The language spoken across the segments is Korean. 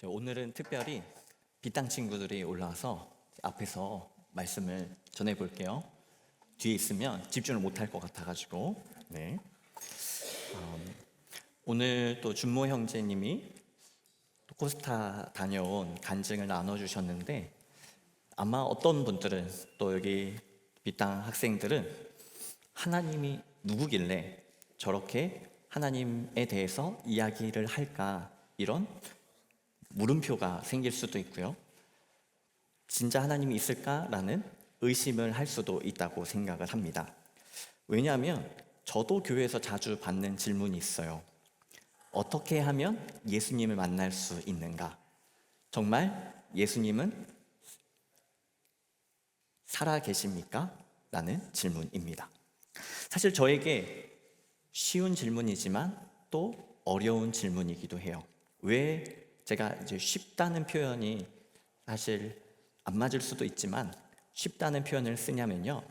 오늘은 특별히 비땅 친구들이 올라와서 앞에서 말씀을 전해 볼게요. 뒤에 있으면 집중을 못할 것 같아가지고. 네. 오늘 또 준모 형제님이 또 코스타 다녀온 간증을 나눠주셨는데, 아마 어떤 분들은 또 여기 비땅 학생들은 하나님이 누구길래 저렇게 하나님에 대해서 이야기를 할까, 이런 물음표가 생길 수도 있고요. 진짜 하나님이 있을까라는 의심을 할 수도 있다고 생각을 합니다. 왜냐하면 저도 교회에서 자주 받는 질문이 있어요. 어떻게 하면 예수님을 만날 수 있는가? 정말 예수님은 살아 계십니까? 라는 질문입니다. 사실 저에게 쉬운 질문이지만 또 어려운 질문이기도 해요. 왜 제가 이제 쉽다는 표현이 사실 안 맞을 수도 있지만 쉽다는 표현을 쓰냐면요,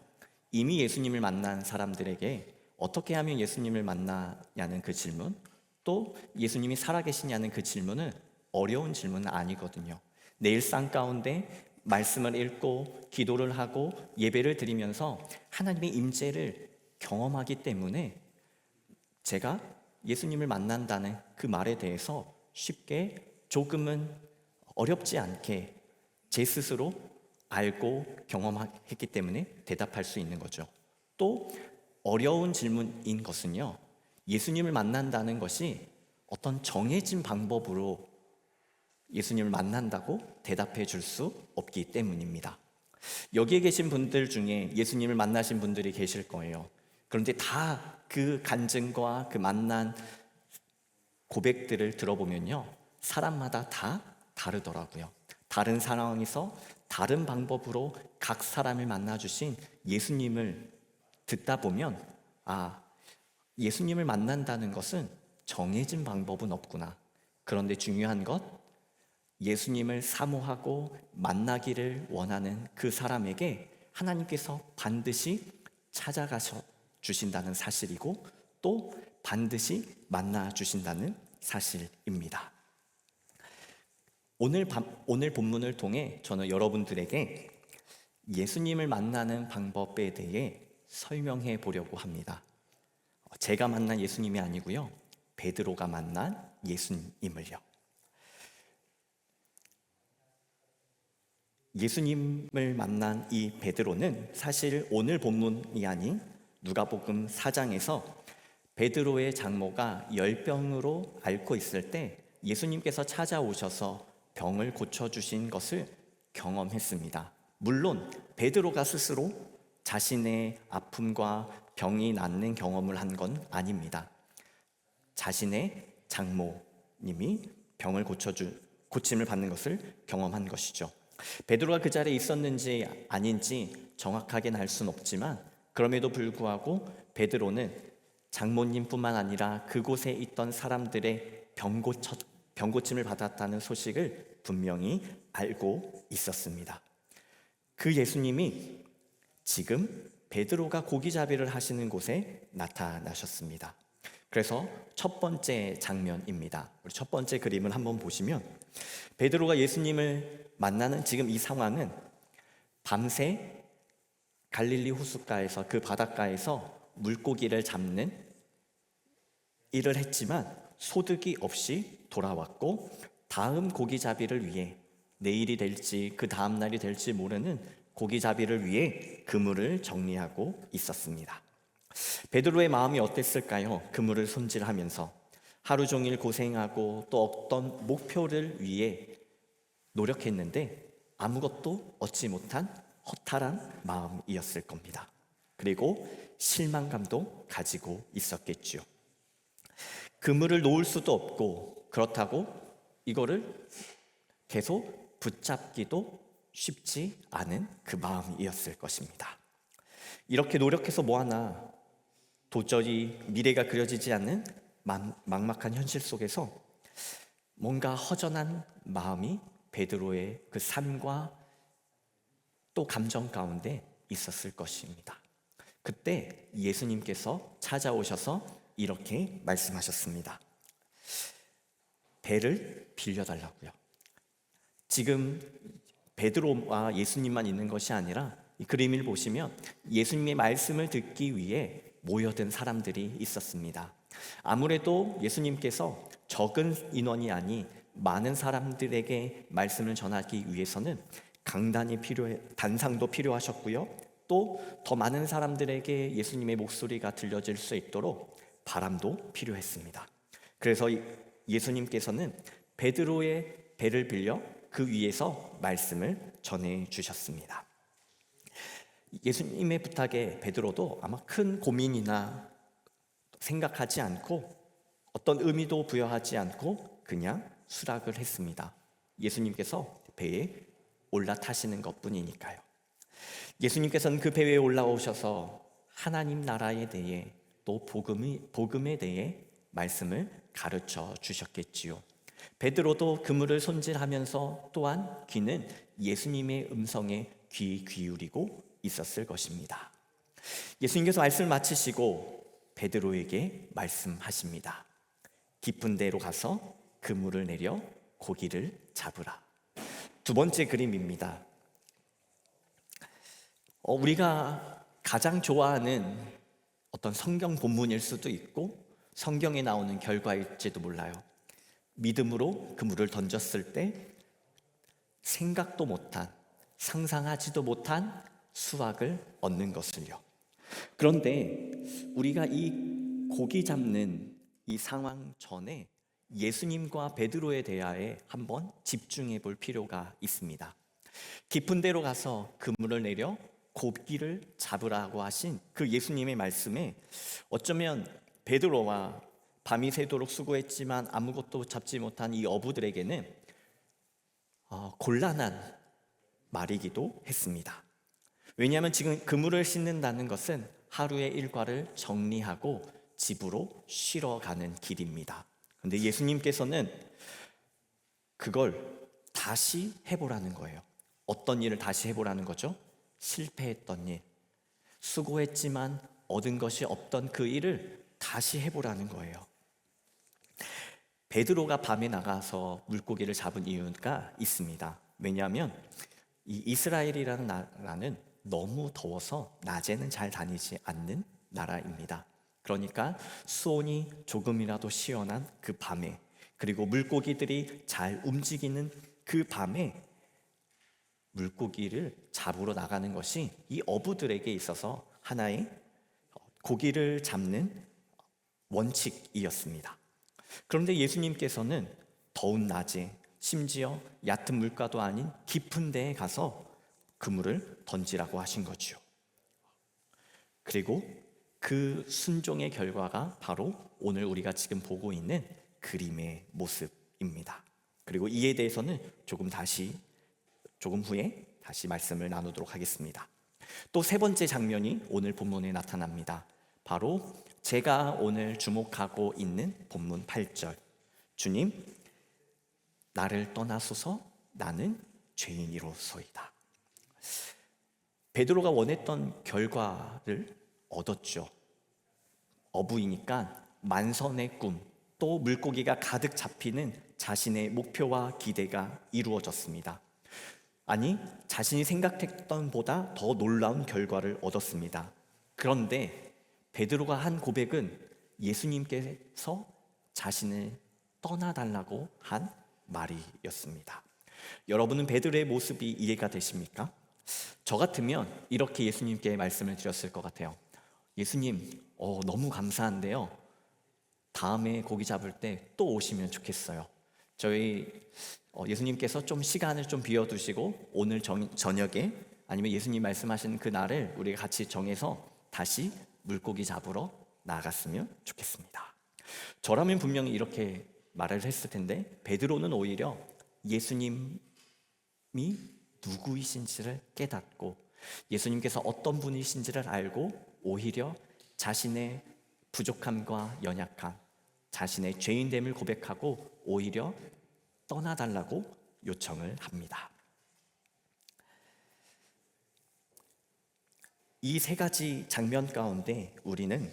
이미 예수님을 만난 사람들에게 어떻게 하면 예수님을 만나냐는 그 질문, 또 예수님이 살아계시냐는 그 질문은 어려운 질문은 아니거든요. 내 일상 가운데 말씀을 읽고 기도를 하고 예배를 드리면서 하나님의 임재를 경험하기 때문에 제가 예수님을 만난다는 그 말에 대해서 쉽게, 조금은 어렵지 않게 제 스스로 알고 경험했기 때문에 대답할 수 있는 거죠. 또 어려운 질문인 것은요, 예수님을 만난다는 것이 어떤 정해진 방법으로 예수님을 만난다고 대답해 줄 수 없기 때문입니다. 여기에 계신 분들 중에 예수님을 만나신 분들이 계실 거예요. 그런데 다 그 간증과 그 만난 고백들을 들어보면요, 사람마다 다 다르더라고요. 다른 상황에서 다른 방법으로 각 사람을 만나주신 예수님을 듣다 보면, 예수님을 만난다는 것은 정해진 방법은 없구나. 그런데 중요한 것, 예수님을 사모하고 만나기를 원하는 그 사람에게 하나님께서 반드시 찾아가서 주신다는 사실이고, 또 반드시 만나 주신다는 사실입니다. 오늘 본문을 통해 저는 여러분들에게 예수님을 만나는 방법에 대해 설명해 보려고 합니다. 제가 만난 예수님이 아니고요, 베드로가 만난 예수님을요. 예수님을 만난 이 베드로는 사실 오늘 본문이 아닌 누가복음 4장에서 베드로의 장모가 열병으로 앓고 있을 때 예수님께서 찾아오셔서 병을 고쳐주신 것을 경험했습니다. 물론 베드로가 스스로 자신의 아픔과 병이 낫는 경험을 한 건 아닙니다. 자신의 장모님이 병을 고침을 받는 것을 경험한 것이죠. 베드로가 그 자리에 있었는지 아닌지 정확하게는 알 수는 없지만, 그럼에도 불구하고 베드로는 장모님뿐만 아니라 그곳에 있던 사람들의 병고침을 받았다는 소식을 분명히 알고 있었습니다. 그 예수님이 지금 베드로가 고기잡이를 하시는 곳에 나타나셨습니다. 그래서 첫 번째 장면입니다. 우리 첫 번째 그림을 한번 보시면, 베드로가 예수님을 만나는 지금 이 상황은 밤새 갈릴리 호숫가에서, 그 바닷가에서 물고기를 잡는 일을 했지만 소득이 없이 돌아왔고, 다음 고기잡이를 위해, 내일이 될지 그 다음 날이 될지 모르는 고기잡이를 위해 그물을 정리하고 있었습니다. 베드로의 마음이 어땠을까요? 그물을 손질하면서 하루 종일 고생하고 또 어떤 목표를 위해 노력했는데 아무것도 얻지 못한 허탈한 마음이었을 겁니다. 그리고 실망감도 가지고 있었겠죠. 그물을 놓을 수도 없고, 그렇다고 이거를 계속 붙잡기도 쉽지 않은 그 마음이었을 것입니다. 이렇게 노력해서 뭐하나, 도저히 미래가 그려지지 않는 막막한 현실 속에서 뭔가 허전한 마음이 베드로의 그 삶과 또 감정 가운데 있었을 것입니다. 그때 예수님께서 찾아오셔서 이렇게 말씀하셨습니다. 배를 빌려달라고요. 지금 베드로와 예수님만 있는 것이 아니라 이 그림을 보시면 예수님의 말씀을 듣기 위해 모여든 사람들이 있었습니다. 아무래도 예수님께서 적은 인원이 아닌 많은 사람들에게 말씀을 전하기 위해서는 단상도 필요하셨고요. 또 더 많은 사람들에게 예수님의 목소리가 들려질 수 있도록 바람도 필요했습니다. 그래서 예수님께서는 베드로의 배를 빌려 그 위에서 말씀을 전해 주셨습니다. 예수님의 부탁에 베드로도 아마 큰 고민이나 생각하지 않고 어떤 의미도 부여하지 않고 그냥 수락을 했습니다. 예수님께서 배에 올라타시는 것뿐이니까요. 예수님께서는 그 배 위에 올라오셔서 하나님 나라에 대해 또 복음에 대해 말씀을 가르쳐 주셨겠지요. 베드로도 그물을 손질하면서 또한 귀는 예수님의 음성에 귀 기울이고 있었을 것입니다. 예수님께서 말씀을 마치시고 베드로에게 말씀하십니다. 깊은 데로 가서 그물을 내려 고기를 잡으라. 두 번째 그림입니다. 우리가 가장 좋아하는 어떤 성경 본문일 수도 있고 성경에 나오는 결과일지도 몰라요. 믿음으로 그물을 던졌을 때 생각도 못한, 상상하지도 못한 수확을 얻는 것을요. 그런데 우리가 이 고기 잡는 이 상황 전에 예수님과 베드로에 대하여 한번 집중해 볼 필요가 있습니다. 깊은 데로 가서 그물을 내려 고기를 잡으라고 하신 그 예수님의 말씀에 어쩌면 베드로와 밤이 새도록 수고했지만 아무것도 잡지 못한 이 어부들에게는 곤란한 말이기도 했습니다. 왜냐하면 지금 그물을 싣는다는 것은 하루의 일과를 정리하고 집으로 쉬러 가는 길입니다. 그런데 예수님께서는 그걸 다시 해보라는 거예요. 어떤 일을 다시 해보라는 거죠? 실패했던 일, 수고했지만 얻은 것이 없던 그 일을 다시 해보라는 거예요. 베드로가 밤에 나가서 물고기를 잡은 이유가 있습니다. 왜냐하면 이 이스라엘이라는 나라는 너무 더워서 낮에는 잘 다니지 않는 나라입니다. 그러니까 수온이 조금이라도 시원한 그 밤에, 그리고 물고기들이 잘 움직이는 그 밤에 물고기를 잡으러 나가는 것이 이 어부들에게 있어서 하나의 고기를 잡는 원칙이었습니다. 그런데 예수님께서는 더운 낮에 심지어 얕은 물가도 아닌 깊은 데에 가서 그물을 던지라고 하신 거죠. 그리고 그 순종의 결과가 바로 오늘 우리가 지금 보고 있는 그림의 모습입니다. 그리고 이에 대해서는 조금 후에 다시 말씀을 나누도록 하겠습니다. 또 세 번째 장면이 오늘 본문에 나타납니다. 바로 제가 오늘 주목하고 있는 본문 8절. 주님, 나를 떠나소서, 나는 죄인이로소이다. 베드로가 원했던 결과를 얻었죠. 어부이니까 만선의 꿈, 또 물고기가 가득 잡히는 자신의 목표와 기대가 이루어졌습니다. 아니, 자신이 생각했던 보다 더 놀라운 결과를 얻었습니다. 그런데 베드로가 한 고백은 예수님께서 자신을 떠나달라고 한 말이었습니다. 여러분은 베드로의 모습이 이해가 되십니까? 저 같으면 이렇게 예수님께 말씀을 드렸을 것 같아요. 예수님, 너무 감사한데요. 다음에 고기 잡을 때 또 오시면 좋겠어요. 저희 예수님께서 좀 시간을 좀 비워두시고 오늘 저녁에 아니면 예수님 말씀하신 그 날을 우리가 같이 정해서 다시 물고기 잡으러 나갔으면 좋겠습니다. 저라면 분명히 이렇게 말을 했을 텐데 베드로는 오히려 예수님이 누구이신지를 깨닫고 예수님께서 어떤 분이신지를 알고 오히려 자신의 부족함과 연약함, 자신의 죄인됨을 고백하고 오히려 떠나달라고 요청을 합니다. 이 세 가지 장면 가운데 우리는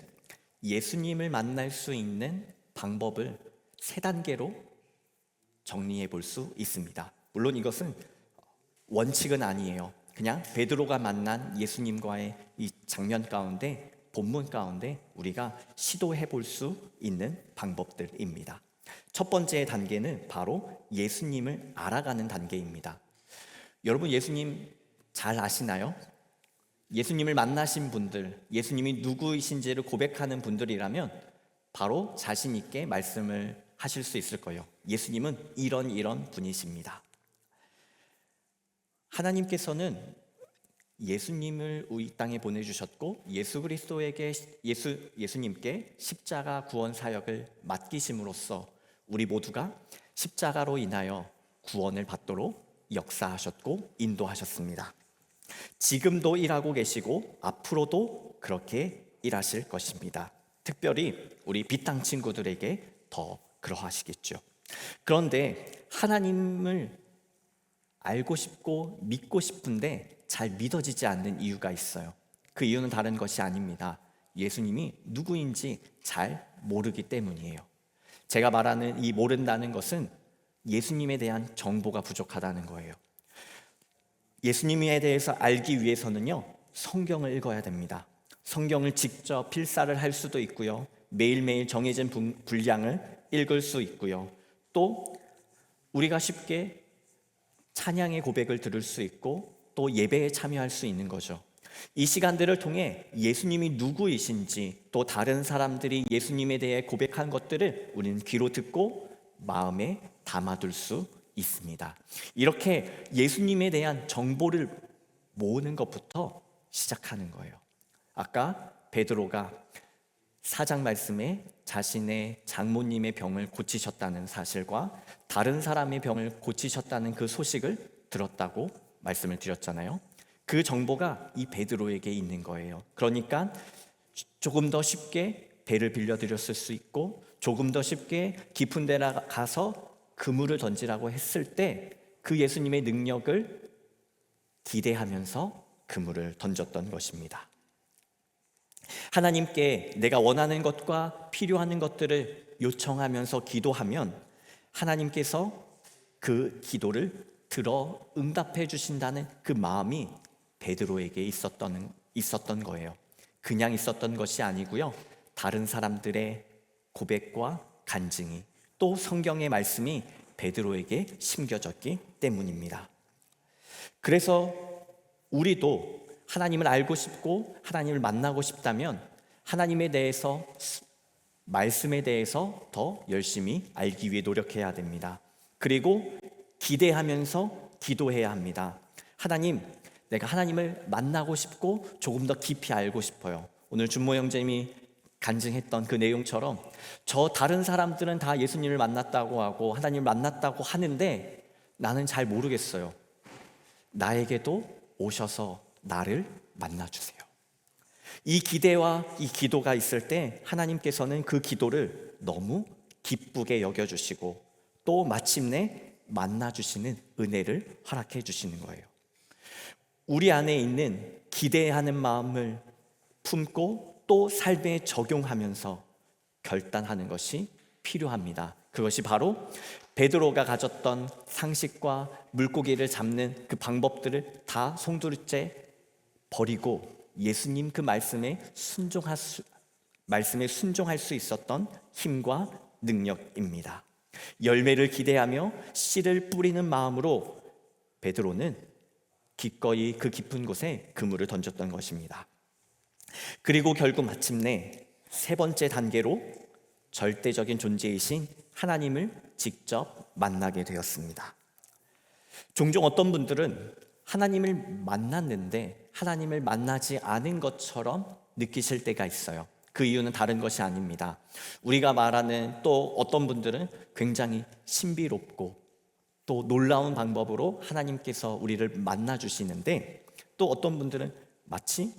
예수님을 만날 수 있는 방법을 세 단계로 정리해 볼 수 있습니다. 물론 이것은 원칙은 아니에요. 그냥 베드로가 만난 예수님과의 이 장면 가운데, 본문 가운데 우리가 시도해 볼 수 있는 방법들입니다. 첫 번째 단계는 바로 예수님을 알아가는 단계입니다. 여러분, 예수님 잘 아시나요? 예수님을 만나신 분들, 예수님이 누구이신지를 고백하는 분들이라면 바로 자신 있게 말씀을 하실 수 있을 거예요. 예수님은 이런 분이십니다. 하나님께서는 예수님을 이 땅에 보내주셨고 예수님께 십자가 구원 사역을 맡기심으로써 우리 모두가 십자가로 인하여 구원을 받도록 역사하셨고 인도하셨습니다. 지금도 일하고 계시고 앞으로도 그렇게 일하실 것입니다. 특별히 우리 빛땅 친구들에게 더 그러하시겠죠. 그런데 하나님을 알고 싶고 믿고 싶은데 잘 믿어지지 않는 이유가 있어요. 그 이유는 다른 것이 아닙니다. 예수님이 누구인지 잘 모르기 때문이에요. 제가 말하는 이 모른다는 것은 예수님에 대한 정보가 부족하다는 거예요. 예수님에 대해서 알기 위해서는요, 성경을 읽어야 됩니다. 성경을 직접 필사를 할 수도 있고요, 매일매일 정해진 분량을 읽을 수 있고요, 또 우리가 쉽게 찬양의 고백을 들을 수 있고 또 예배에 참여할 수 있는 거죠. 이 시간들을 통해 예수님이 누구이신지, 또 다른 사람들이 예수님에 대해 고백한 것들을 우리는 귀로 듣고 마음에 담아둘 수 있습니다. 이렇게 예수님에 대한 정보를 모으는 것부터 시작하는 거예요. 아까 베드로가 4장 말씀에 자신의 장모님의 병을 고치셨다는 사실과 다른 사람의 병을 고치셨다는 그 소식을 들었다고 말씀을 드렸잖아요. 그 정보가 이 베드로에게 있는 거예요. 그러니까 조금 더 쉽게 배를 빌려드렸을 수 있고, 조금 더 쉽게 깊은 데 가서 그물을 던지라고 했을 때 그 예수님의 능력을 기대하면서 그물을 던졌던 것입니다. 하나님께 내가 원하는 것과 필요한 것들을 요청하면서 기도하면 하나님께서 그 기도를 들어 응답해 주신다는 그 마음이 베드로에게 있었던 거예요. 그냥 있었던 것이 아니고요, 다른 사람들의 고백과 간증이, 또 성경의 말씀이 베드로에게 심겨졌기 때문입니다. 그래서 우리도 하나님을 알고 싶고 하나님을 만나고 싶다면 하나님에 대해서, 말씀에 대해서 더 열심히 알기 위해 노력해야 됩니다. 그리고 기대하면서 기도해야 합니다. 하나님, 내가 하나님을 만나고 싶고 조금 더 깊이 알고 싶어요. 오늘 준모 형제님이 간증했던 그 내용처럼 저 다른 사람들은 다 예수님을 만났다고 하고 하나님을 만났다고 하는데 나는 잘 모르겠어요. 나에게도 오셔서 나를 만나주세요. 이 기대와 이 기도가 있을 때 하나님께서는 그 기도를 너무 기쁘게 여겨주시고 또 마침내 만나주시는 은혜를 허락해 주시는 거예요. 우리 안에 있는 기대하는 마음을 품고 또 삶에 적용하면서 결단하는 것이 필요합니다. 그것이 바로 베드로가 가졌던 상식과 물고기를 잡는 그 방법들을 다 송두리째 버리고 예수님 그 말씀에 순종할 수 있었던 힘과 능력입니다. 열매를 기대하며 씨를 뿌리는 마음으로 베드로는 기꺼이 그 깊은 곳에 그물을 던졌던 것입니다. 그리고 결국 마침내 세 번째 단계로 절대적인 존재이신 하나님을 직접 만나게 되었습니다. 종종 어떤 분들은 하나님을 만났는데 하나님을 만나지 않은 것처럼 느끼실 때가 있어요. 그 이유는 다른 것이 아닙니다. 우리가 말하는, 또 어떤 분들은 굉장히 신비롭고 또 놀라운 방법으로 하나님께서 우리를 만나 주시는데, 또 어떤 분들은 마치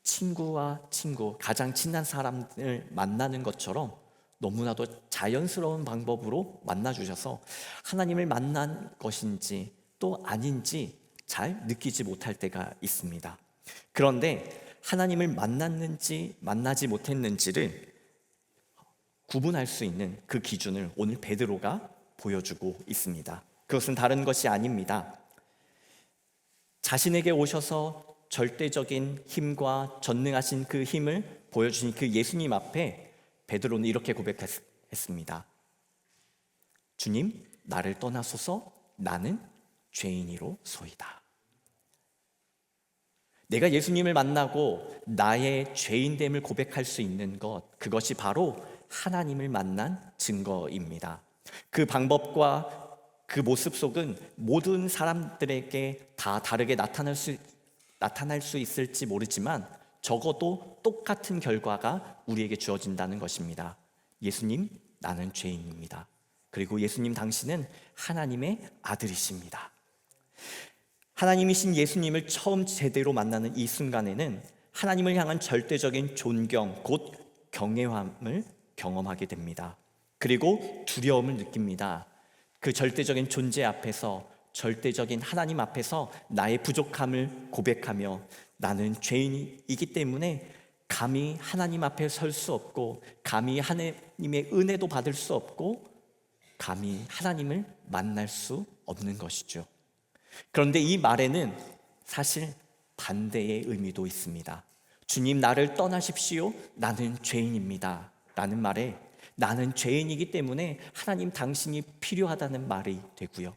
친구와 친구, 가장 친한 사람을 만나는 것처럼 너무나도 자연스러운 방법으로 만나 주셔서 하나님을 만난 것인지 또 아닌지 잘 느끼지 못할 때가 있습니다. 그런데 하나님을 만났는지 만나지 못했는지를 구분할 수 있는 그 기준을 오늘 베드로가 보여주고 있습니다. 그것은 다른 것이 아닙니다. 자신에게 오셔서 절대적인 힘과 전능하신 그 힘을 보여주신 그 예수님 앞에 베드로는 이렇게 고백했습니다. 주님, 나를 떠나소서. 나는 죄인이로소이다. 내가 예수님을 만나고 나의 죄인됨을 고백할 수 있는 것, 그것이 바로 하나님을 만난 증거입니다. 그 방법과 그 모습 속은 모든 사람들에게 다 다르게 나타날 수 있을지 모르지만 적어도 똑같은 결과가 우리에게 주어진다는 것입니다. 예수님, 나는 죄인입니다. 그리고 예수님 당신은 하나님의 아들이십니다. 하나님이신 예수님을 처음 제대로 만나는 이 순간에는 하나님을 향한 절대적인 존경, 곧 경외함을 경험하게 됩니다. 그리고 두려움을 느낍니다. 그 절대적인 존재 앞에서, 절대적인 하나님 앞에서 나의 부족함을 고백하며 나는 죄인이기 때문에 감히 하나님 앞에 설 수 없고, 감히 하나님의 은혜도 받을 수 없고, 감히 하나님을 만날 수 없는 것이죠. 그런데 이 말에는 사실 반대의 의미도 있습니다. 주님, 나를 떠나십시오. 나는 죄인입니다. 라는 말에 나는 죄인이기 때문에 하나님 당신이 필요하다는 말이 되고요.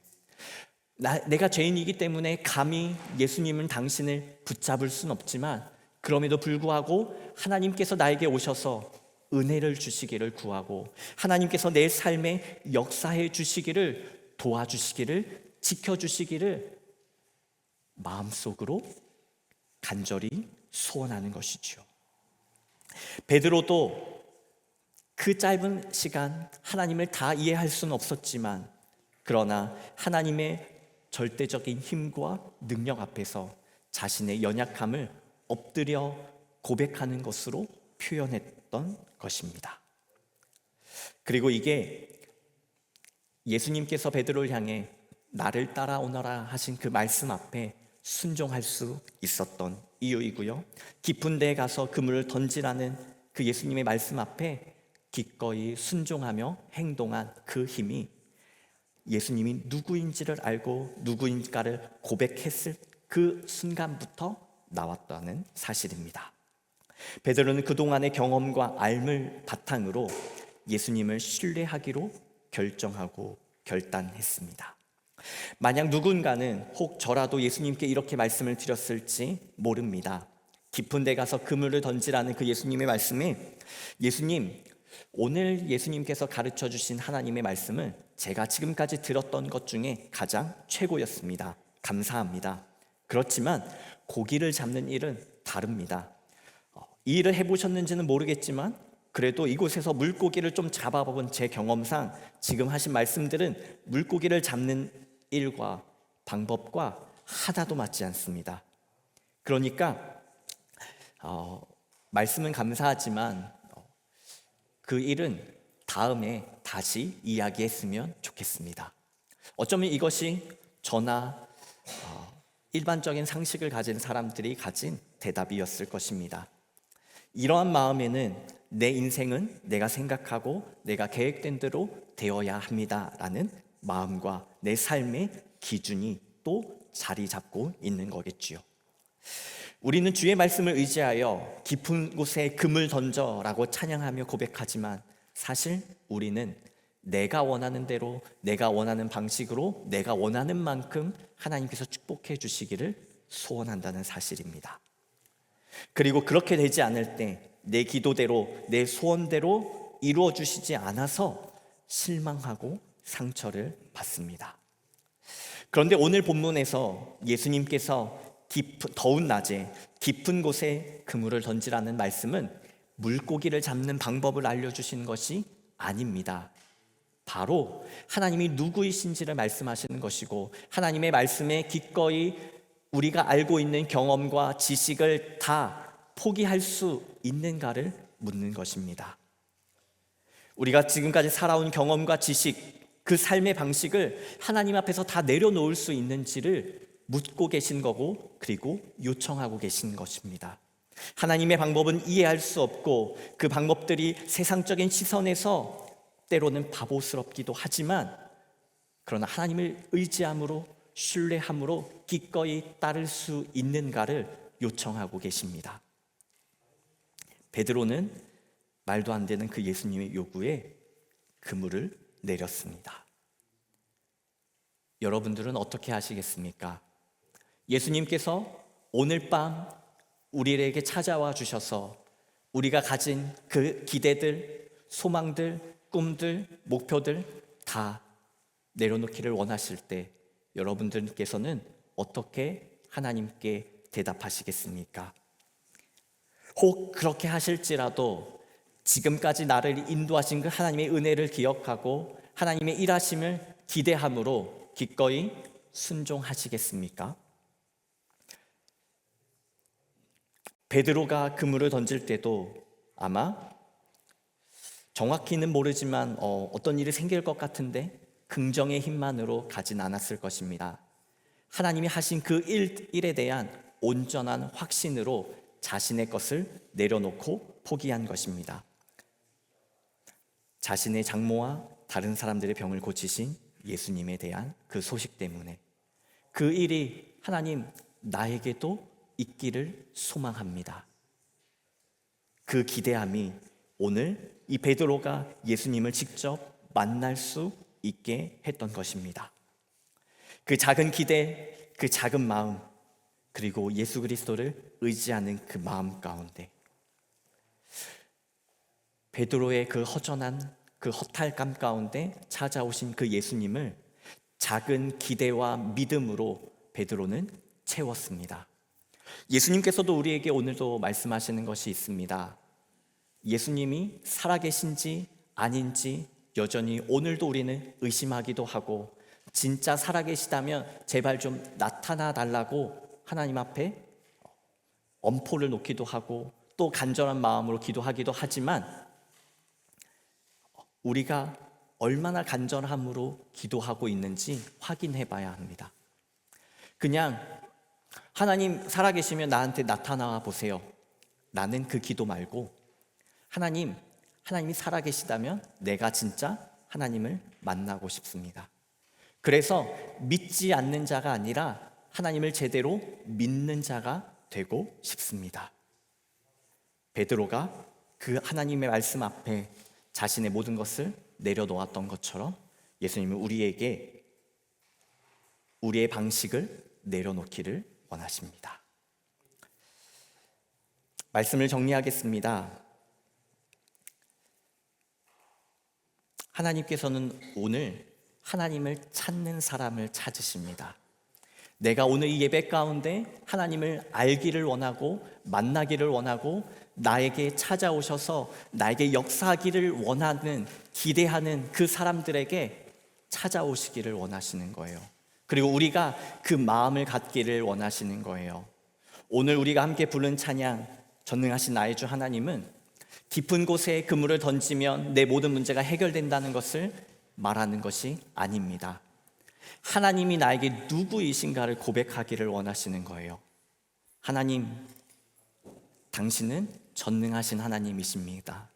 내가 죄인이기 때문에 감히 예수님은 당신을 붙잡을 수는 없지만 그럼에도 불구하고 하나님께서 나에게 오셔서 은혜를 주시기를 구하고 하나님께서 내 삶에 역사해 주시기를, 도와주시기를, 지켜주시기를 마음속으로 간절히 소원하는 것이죠. 베드로도 그 짧은 시간 하나님을 다 이해할 수는 없었지만, 그러나 하나님의 절대적인 힘과 능력 앞에서 자신의 연약함을 엎드려 고백하는 것으로 표현했던 것입니다. 그리고 이게 예수님께서 베드로를 향해 나를 따라오너라 하신 그 말씀 앞에 순종할 수 있었던 이유이고요. 깊은 데에 가서 그물을 던지라는 그 예수님의 말씀 앞에 기꺼이 순종하며 행동한 그 힘이 예수님이 누구인지를 알고 누구인가를 고백했을 그 순간부터 나왔다는 사실입니다. 베드로는 그동안의 경험과 알을 바탕으로 예수님을 신뢰하기로 결정하고 결단했습니다. 만약 누군가는 혹 저라도 예수님께 이렇게 말씀을 드렸을지 모릅니다. 깊은 데 가서 그물을 던지라는 그 예수님의 말씀에, 예수님, 오늘 예수님께서 가르쳐 주신 하나님의 말씀은 제가 지금까지 들었던 것 중에 가장 최고였습니다. 감사합니다. 그렇지만 고기를 잡는 일은 다릅니다. 이 일을 해보셨는지는 모르겠지만 그래도 이곳에서 물고기를 좀 잡아본 제 경험상 지금 하신 말씀들은 물고기를 잡는 일과 방법과 하나도 맞지 않습니다. 그러니까 말씀은 감사하지만 그 일은 다음에 다시 이야기했으면 좋겠습니다. 어쩌면 이것이 저나 일반적인 상식을 가진 사람들이 가진 대답이었을 것입니다. 이러한 마음에는 내 인생은 내가 생각하고 내가 계획된 대로 되어야 합니다라는 마음과 내 삶의 기준이 또 자리 잡고 있는 거겠지요. 우리는 주의 말씀을 의지하여 깊은 곳에 금을 던져라고 찬양하며 고백하지만 사실 우리는 내가 원하는 대로, 내가 원하는 방식으로, 내가 원하는 만큼 하나님께서 축복해 주시기를 소원한다는 사실입니다. 그리고 그렇게 되지 않을 때 내 기도대로, 내 소원대로 이루어 주시지 않아서 실망하고 상처를 받습니다. 그런데 오늘 본문에서 예수님께서 더운 낮에 깊은 곳에 그물을 던지라는 말씀은 물고기를 잡는 방법을 알려주신 것이 아닙니다. 바로 하나님이 누구이신지를 말씀하시는 것이고, 하나님의 말씀에 기꺼이 우리가 알고 있는 경험과 지식을 다 포기할 수 있는가를 묻는 것입니다. 우리가 지금까지 살아온 경험과 지식, 그 삶의 방식을 하나님 앞에서 다 내려놓을 수 있는지를 묻고 계신 거고, 그리고 요청하고 계신 것입니다. 하나님의 방법은 이해할 수 없고 그 방법들이 세상적인 시선에서 때로는 바보스럽기도 하지만 그러나 하나님을 의지함으로 신뢰함으로 기꺼이 따를 수 있는가를 요청하고 계십니다. 베드로는 말도 안 되는 그 예수님의 요구에 그물을 내렸습니다. 여러분들은 어떻게 하시겠습니까? 예수님께서 오늘 밤 우리에게 찾아와 주셔서 우리가 가진 그 기대들, 소망들, 꿈들, 목표들 다 내려놓기를 원하실 때 여러분들께서는 어떻게 하나님께 대답하시겠습니까? 혹 그렇게 하실지라도 지금까지 나를 인도하신 그 하나님의 은혜를 기억하고 하나님의 일하심을 기대함으로 기꺼이 순종하시겠습니까? 베드로가 그물을 던질 때도 아마 정확히는 모르지만 어떤 일이 생길 것 같은데 긍정의 힘만으로 가진 않았을 것입니다. 하나님이 하신 그 일에 대한 온전한 확신으로 자신의 것을 내려놓고 포기한 것입니다. 자신의 장모와 다른 사람들의 병을 고치신 예수님에 대한 그 소식 때문에 그 일이 하나님 나에게도 있기를 소망합니다. 그 기대함이 오늘 이 베드로가 예수님을 직접 만날 수 있게 했던 것입니다. 그 작은 기대, 그 작은 마음, 그리고 예수 그리스도를 의지하는 그 마음 가운데 베드로의 그 허전한 그 허탈감 가운데 찾아오신 그 예수님을 작은 기대와 믿음으로 베드로는 채웠습니다. 예수님께서도 우리에게 오늘도 말씀하시는 것이 있습니다. 예수님이 살아계신지 아닌지 여전히 오늘도 우리는 의심하기도 하고 진짜 살아계시다면 제발 좀 나타나 달라고 하나님 앞에 엄포를 놓기도 하고 또 간절한 마음으로 기도하기도 하지만 우리가 얼마나 간절함으로 기도하고 있는지 확인해 봐야 합니다. 그냥 하나님 살아계시면 나한테 나타나 보세요. 나는 그 기도 말고 하나님이 살아계시다면 내가 진짜 하나님을 만나고 싶습니다. 그래서 믿지 않는 자가 아니라 하나님을 제대로 믿는 자가 되고 싶습니다. 베드로가 그 하나님의 말씀 앞에 자신의 모든 것을 내려놓았던 것처럼 예수님은 우리에게 우리의 방식을 내려놓기를 원하십니다. 말씀을 정리하겠습니다. 하나님께서는 오늘 하나님을 찾는 사람을 찾으십니다. 내가 오늘 이 예배 가운데 하나님을 알기를 원하고 만나기를 원하고 나에게 찾아오셔서 나에게 역사하기를 원하는 기대하는 그 사람들에게 찾아오시기를 원하시는 거예요. 그리고 우리가 그 마음을 갖기를 원하시는 거예요. 오늘 우리가 함께 부른 찬양 전능하신 나의 주 하나님은 깊은 곳에 그물을 던지면 내 모든 문제가 해결된다는 것을 말하는 것이 아닙니다. 하나님이 나에게 누구이신가를 고백하기를 원하시는 거예요. 하나님, 당신은 전능하신 하나님이십니다.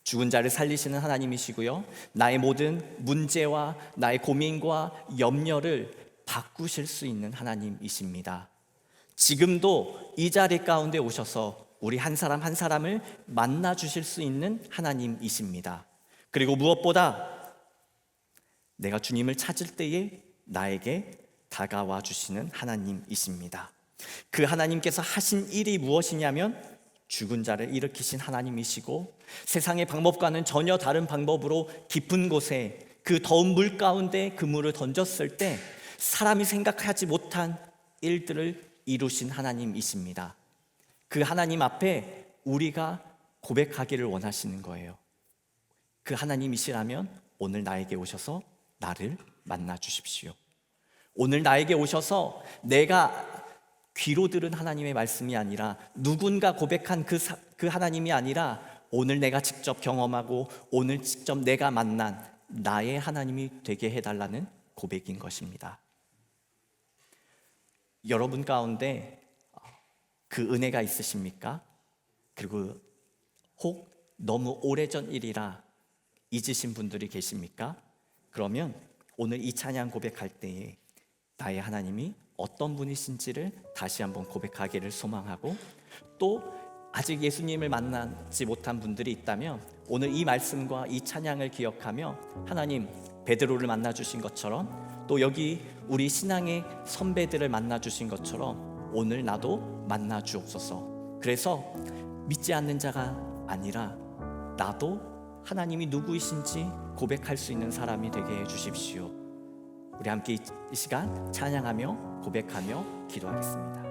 죽은 자를 살리시는 하나님이시고요, 나의 모든 문제와 나의 고민과 염려를 바꾸실 수 있는 하나님이십니다. 지금도 이 자리 가운데 오셔서 우리 한 사람 한 사람을 만나 주실 수 있는 하나님이십니다. 그리고 무엇보다 내가 주님을 찾을 때에 나에게 다가와 주시는 하나님이십니다. 그 하나님께서 하신 일이 무엇이냐면 죽은 자를 일으키신 하나님이시고 세상의 방법과는 전혀 다른 방법으로 깊은 곳에 그 더운 물 가운데 그물을 던졌을 때 사람이 생각하지 못한 일들을 이루신 하나님이십니다. 그 하나님 앞에 우리가 고백하기를 원하시는 거예요. 그 하나님이시라면 오늘 나에게 오셔서 나를 만나 주십시오. 오늘 나에게 오셔서 내가 귀로 들은 하나님의 말씀이 아니라 누군가 고백한 그 하나님이 아니라 오늘 내가 직접 경험하고 오늘 직접 내가 만난 나의 하나님이 되게 해달라는 고백인 것입니다. 여러분 가운데 그 은혜가 있으십니까? 그리고 혹 너무 오래전 일이라 잊으신 분들이 계십니까? 그러면 오늘 이 찬양 고백할 때에 나의 하나님이 어떤 분이신지를 다시 한번 고백하기를 소망하고, 또 아직 예수님을 만나지 못한 분들이 있다면 오늘 이 말씀과 이 찬양을 기억하며 하나님, 베드로를 만나 주신 것처럼 또 여기 우리 신앙의 선배들을 만나 주신 것처럼 오늘 나도 만나 주옵소서. 그래서 믿지 않는 자가 아니라 나도 하나님이 누구이신지 고백할 수 있는 사람이 되게 해 주십시오. 우리 함께 이 시간 찬양하며 고백하며 기도하겠습니다.